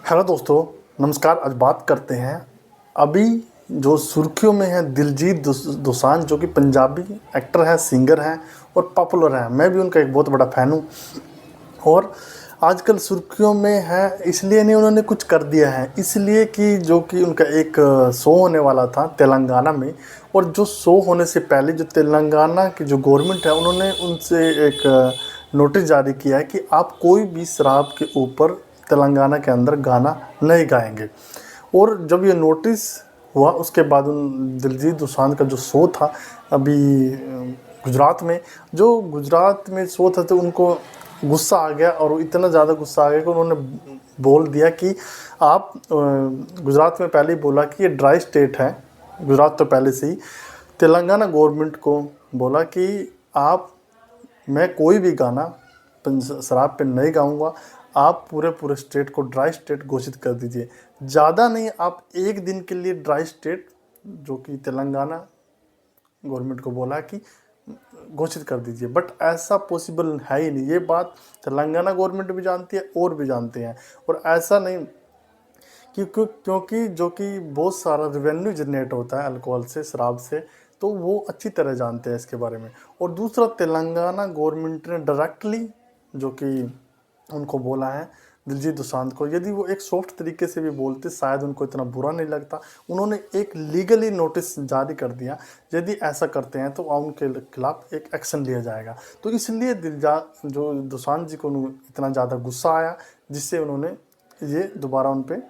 Hello दोस्तों, नमस्कार। आज बात करते हैं अभी जो सुर्खियों में है दिलजीत दोसांझ, जो कि पंजाबी एक्टर हैं, सिंगर हैं और पॉपुलर हैं। मैं भी उनका एक बहुत बड़ा फ़ैन हूँ। और आजकल सुर्खियों में है इसलिए नहीं, उन्होंने कुछ कर दिया है इसलिए कि जो कि उनका एक शो होने वाला था तेलंगाना में। और जो शो होने से पहले जो तेलंगाना की जो गवर्नमेंट है, उन्होंने उनसे एक नोटिस जारी किया है कि आप कोई भी शराब के ऊपर तेलंगाना के अंदर गाना नहीं गाएंगे। और जब ये नोटिस हुआ उसके बाद उन दिलजीत दोसांझ का जो शो था अभी गुजरात में, जो गुजरात में शो था, तो उनको गुस्सा आ गया। और इतना ज़्यादा गुस्सा आ गया कि उन्होंने बोल दिया कि आप गुजरात में पहले ही बोला कि ये ड्राई स्टेट है, गुजरात तो पहले से ही। तेलंगाना गवर्नमेंट को बोला कि आप, मैं कोई भी गाना शराब पे नहीं गाऊंगा, आप पूरे स्टेट को ड्राई स्टेट घोषित कर दीजिए। ज़्यादा नहीं, आप एक दिन के लिए ड्राई स्टेट, जो कि तेलंगाना गवर्नमेंट को बोला कि घोषित कर दीजिए। बट ऐसा पॉसिबल है ही नहीं। ये बात तेलंगाना गवर्नमेंट भी जानती है और भी जानते हैं। और ऐसा नहीं क्योंकि जो कि बहुत सारा रेवेन्यू जनरेट होता है अल्कोहल से, शराब से, तो वो अच्छी तरह जानते हैं इसके बारे में। और दूसरा, तेलंगाना गवर्नमेंट ने डायरेक्टली जो कि उनको बोला है दिलजीत दोसांझ को, यदि वो एक सॉफ्ट तरीके से भी बोलते शायद उनको इतना बुरा नहीं लगता। उन्होंने एक लीगली नोटिस जारी कर दिया, यदि ऐसा करते हैं तो उनके खिलाफ एक एक्शन लिया जाएगा। तो इसलिए जो दोसांझ जी को इतना ज़्यादा गुस्सा आया, जिससे उन्होंने ये दोबारा उन पर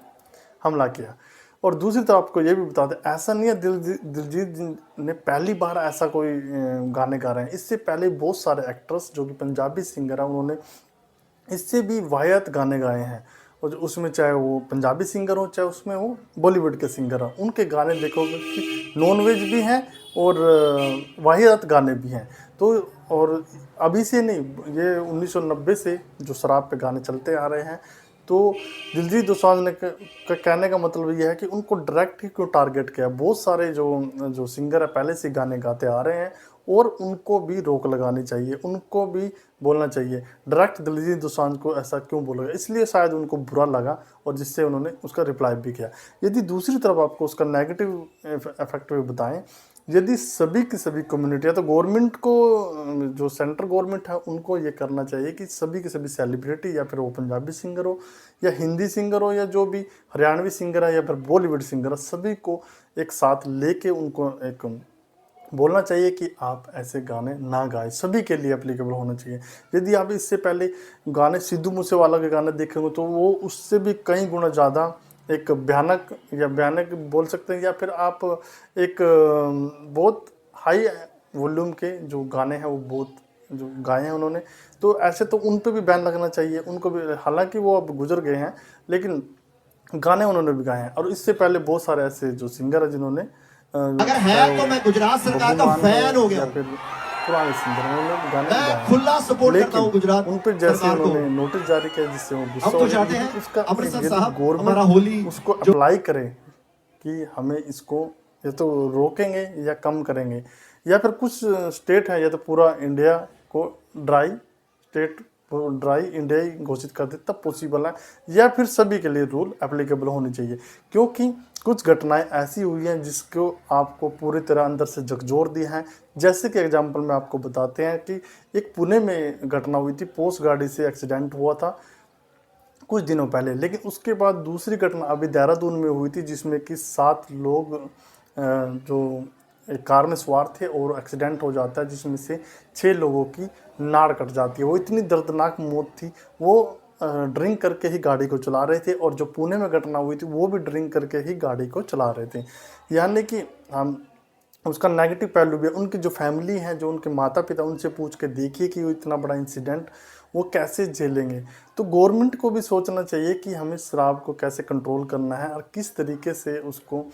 हमला किया। और दूसरी तरफ आपको ये भी बता दें, ऐसा नहीं है दिलजीत जी ने पहली बार ऐसा कोई गाने गा रहे हैं। इससे पहले बहुत सारे एक्टर्स जो कि पंजाबी सिंगर हैं, उन्होंने इससे भी वाहियात गाने गाए हैं। और उसमें चाहे वो पंजाबी सिंगर हो, चाहे उसमें वो बॉलीवुड के सिंगर हो, उनके गाने देखोगे कि नॉन वेज भी हैं और वाहियात गाने भी हैं। तो और अभी से नहीं, ये 1990 से जो शराब पे गाने चलते आ रहे हैं। तो दिलजीत दोसांझ ने का कहने का मतलब ये है कि उनको डायरेक्ट ही क्यों टारगेट किया। बहुत सारे जो सिंगर है पहले से गाने गाते आ रहे हैं और उनको भी रोक लगानी चाहिए, उनको भी बोलना चाहिए। डायरेक्ट दिलजीत दोसांझ को ऐसा क्यों बोलेगा, इसलिए शायद उनको बुरा लगा और जिससे उन्होंने उसका रिप्लाई भी किया। यदि दूसरी तरफ आपको उसका नेगेटिव इफेक्ट भी बताएं, यदि सभी की सभी कम्युनिटी है, तो गवर्नमेंट को, जो सेंट्रल गवर्नमेंट है, उनको ये करना चाहिए कि सभी के सभी सेलिब्रिटी, या फिर वो पंजाबी सिंगर हो या हिंदी सिंगर हो या जो भी हरियाणवी सिंगर है या फिर बॉलीवुड सिंगर है, सभी को एक साथ लेके उनको एक बोलना चाहिए कि आप ऐसे गाने ना गाएं। सभी के लिए एप्लीकेबल होना चाहिए। यदि आप इससे पहले गाने सिद्धू मूसेवाला के गाने देखेंगे तो वो उससे भी कई गुना ज़्यादा एक भयानक बोल सकते हैं, या फिर आप एक बहुत हाई वॉल्यूम के जो गाने हैं वो बहुत जो गाए हैं उन्होंने, तो ऐसे तो उन पे भी बैन लगना चाहिए उनको भी। हालांकि वो अब गुजर गए हैं, लेकिन गाने उन्होंने भी गाए हैं। और इससे पहले बहुत सारे ऐसे जो सिंगर है जिन्होंने अगर है तो मैं गुजरात सरकार का फैन हो गया या फिर पुराने सिंगर, उन्होंने गाने मैं गाए खुला सपोर्ट हैं। करता हूं लेकिन गुजरात उन पर जैसे सरकार को। उन्होंने नोटिस जारी किया जिससे वो गुस्सा हम हो तो गए, चाहते यदि हैं उसका अमृतसर यदि साहब हमारा गवर्नमेंट होली उसको जो अप्लाई करे कि हमें इसको या तो रोकेंगे या कम करेंगे, या फिर कुछ स्टेट है, या तो पूरा इंडिया को ड्राई इंडिया ही घोषित कर दे तब पॉसिबल है, या फिर सभी के लिए रूल एप्लीकेबल होनी चाहिए। क्योंकि कुछ घटनाएं ऐसी हुई हैं जिसको आपको पूरी तरह अंदर से झकझोर दिया है। जैसे कि एग्जांपल में आपको बताते हैं कि एक पुणे में घटना हुई थी, पोस्ट गाड़ी से एक्सीडेंट हुआ था कुछ दिनों पहले। लेकिन उसके बाद दूसरी घटना अभी देहरादून में हुई थी, जिसमें कि 7 लोग जो एक कार में सवार थे और एक्सीडेंट हो जाता है, जिसमें से 6 लोगों की नाड़ कट जाती है। वो इतनी दर्दनाक मौत थी। वो ड्रिंक करके ही गाड़ी को चला रहे थे, और जो पुणे में घटना हुई थी वो भी ड्रिंक करके ही गाड़ी को चला रहे थे। यानी कि हम उसका नेगेटिव पहलू भी है। उनकी जो फैमिली है, जो उनके माता पिता, उनसे पूछ के देखिए कि वो इतना बड़ा इंसिडेंट वो कैसे झेलेंगे। तो गवर्नमेंट को भी सोचना चाहिए कि हमें शराब को कैसे कंट्रोल करना है और किस तरीके से उसको,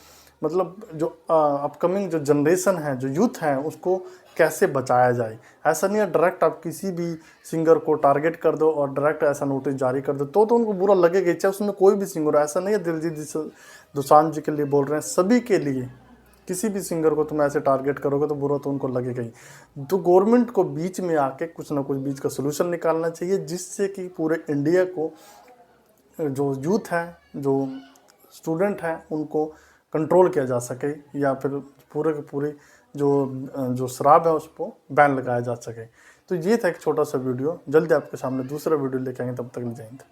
मतलब जो अपकमिंग जो जनरेशन है, जो यूथ है, उसको कैसे बचाया जाए। ऐसा नहीं है डायरेक्ट आप किसी भी सिंगर को टारगेट कर दो और डायरेक्ट ऐसा नोटिस जारी कर दो तो उनको बुरा लगेगा, चाहे उसमें कोई भी सिंगर हो। ऐसा नहीं है दिलजीत दोसांझ जी के लिए बोल रहे हैं, सभी के लिए। किसी भी सिंगर को तुम ऐसे टारगेट करोगे तो बुरा तो उनको लगेगा ही। तो गवर्नमेंट को बीच में आके कुछ ना कुछ बीच का सोल्यूशन निकालना चाहिए, जिससे कि पूरे इंडिया को जो यूथ है, जो स्टूडेंट हैं, उनको कंट्रोल किया जा सके, या फिर पूरे के पूरे जो शराब है उसको बैन लगाया जा सके। तो ये था एक छोटा सा वीडियो। जल्दी आपके सामने दूसरा वीडियो लेके आएंगे, तब तक जय हिंद।